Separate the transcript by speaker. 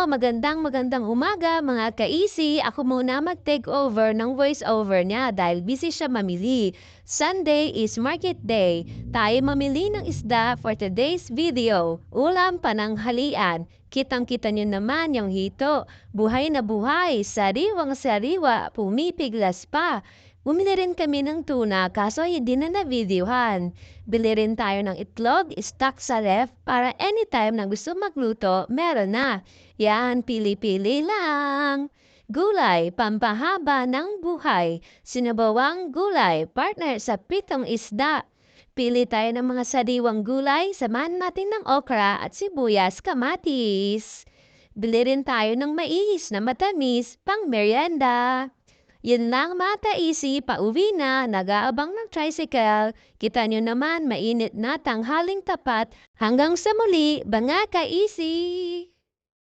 Speaker 1: magandang umaga mga ka-easy. Ako muna mag-take over ng voice over niya dahil busy siya mamili. Sunday is market day. Tayo mamili ng isda for today's video. Ulam pananghalian. Kitang-kita niyo naman yung hito. Buhay na buhay, sariwang-sariwa, pumipiglas pa. Bumili rin kami ng tuna kaso hindi na na-videohan. Bili rin tayo ng itlog, stock sa ref para anytime na gusto magluto, meron na. Yan, pili-pili lang. Gulay, pampahaba ng buhay. Sinabawang gulay, partner sa pitong isda. Pili tayo ng mga sariwang gulay, samahan natin ng okra at sibuyas, kamatis. Bili rin tayo ng mais na matamis, pang merienda. Yun lang mga ka-easy, pauwi na, nag-aabang ng tricycle. Kita nyo naman, mainit na tanghaling tapat. Hanggang sa muli, mga ka-easy!